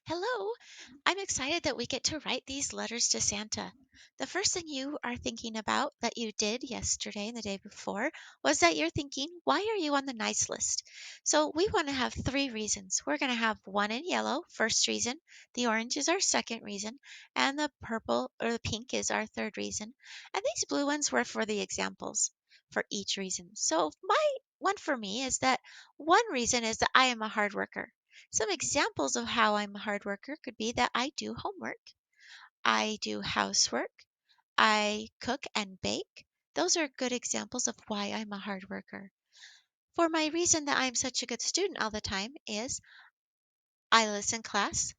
Hello, I'm excited that we get to write these letters to Santa. The first thing you are thinking about that you did yesterday and the day before was that you're thinking, why are you on the nice list? So we want to have three reasons. We're going to have one in yellow, first reason, the orange is our second reason, and the purple or the pink is our third reason. And these blue ones were for the examples for each reason. So my one for me is that one reason is that I am a hard worker. Some examples of how I'm a hard worker could be that I do homework, I do housework, I cook and bake. Those are good examples of why I'm a hard worker. For my reason that I'm such a good student all the time is I listen class,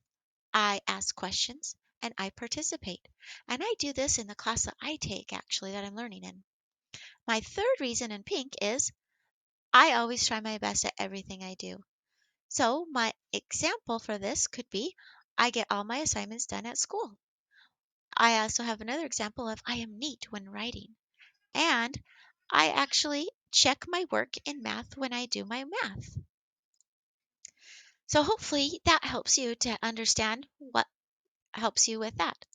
I ask questions, and I participate. And I do this in the class that I take actually that I'm learning in. My third reason in pink is I always try my best at everything I do. So my example for this could be I get all my assignments done at school. I also have another example of I am neat when writing. And I actually check my work in math when I do my math. So hopefully that helps you to understand what helps you with that.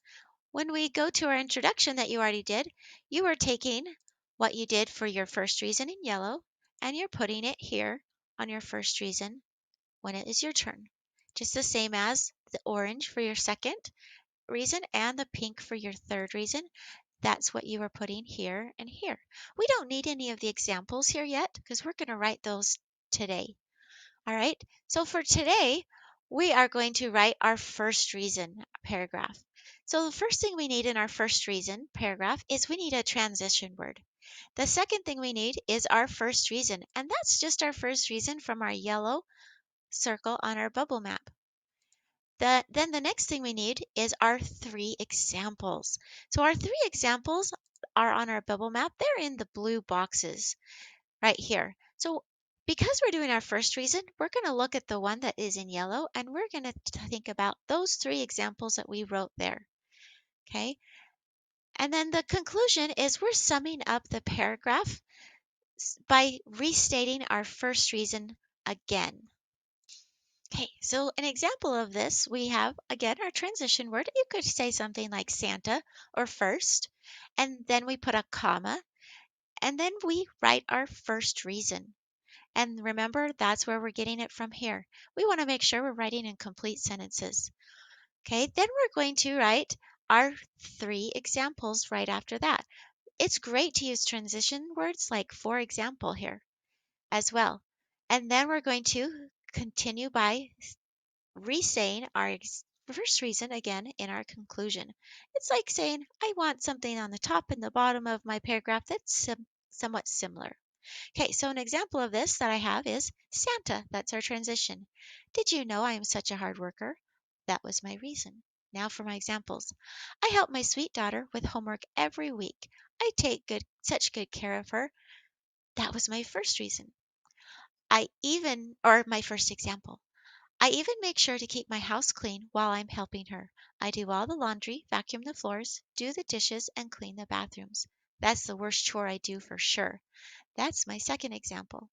When we go to our introduction that you already did, you are taking what you did for your first reason in yellow and you're putting it here on your first reason when it is your turn. Just the same as the orange for your second reason and the pink for your third reason. That's what you are putting here and here. We don't need any of the examples here yet because we're going to write those today. All right. So for today, we are going to write our first reason paragraph. So the first thing we need in our first reason paragraph is we need a transition word. The second thing we need is our first reason, and that's just our first reason from our yellow circle on our bubble map. Then the next thing we need is our three examples. So our three examples are on our bubble map. They're in the blue boxes right here. So because we're doing our first reason, we're going to look at the one that is in yellow and we're going to think about those three examples that we wrote there. Okay. And then the conclusion is we're summing up the paragraph by restating our first reason again. Okay, so an example of this, we have again our transition word. You could say something like Santa or first, and then we put a comma, and then we write our first reason. And remember, that's where we're getting it from here. We want to make sure we're writing in complete sentences. Okay, then we're going to write our three examples right after that. It's great to use transition words like for example here as well. And then we're going to continue by re-saying our first reason again in our conclusion. It's like saying, I want something on the top and the bottom of my paragraph that's somewhat similar. Okay, so an example of this that I have is Santa. That's our transition. Did you know I am such a hard worker? That was my reason. Now for my examples. I help my sweet daughter with homework every week. I take such good care of her. That was my first reason. Or my first example. I even make sure to keep my house clean while I'm helping her. I do all the laundry, vacuum the floors, do the dishes, and clean the bathrooms. That's the worst chore I do for sure. That's my second example.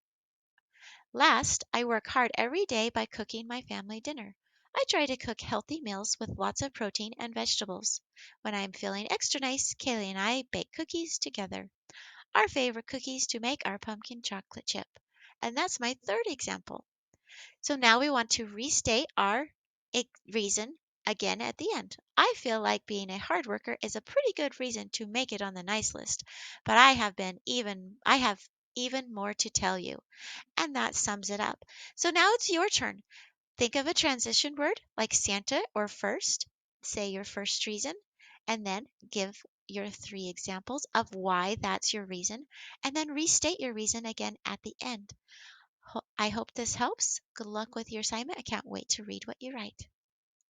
Last, I work hard every day by cooking my family dinner. I try to cook healthy meals with lots of protein and vegetables. When I'm feeling extra nice, Kaylee and I bake cookies together. Our favorite cookies to make are pumpkin chocolate chip. And that's my third example. So now we want to restate our reason again at the end. I feel like being a hard worker is a pretty good reason to make it on the nice list, but I have even more to tell you. And that sums it up. So now it's your turn. Think of a transition word like Santa or first. Say your first reason and then give your three examples of why that's your reason and then restate your reason again at the end. I hope this helps. Good luck with your assignment. I can't wait to read what you write.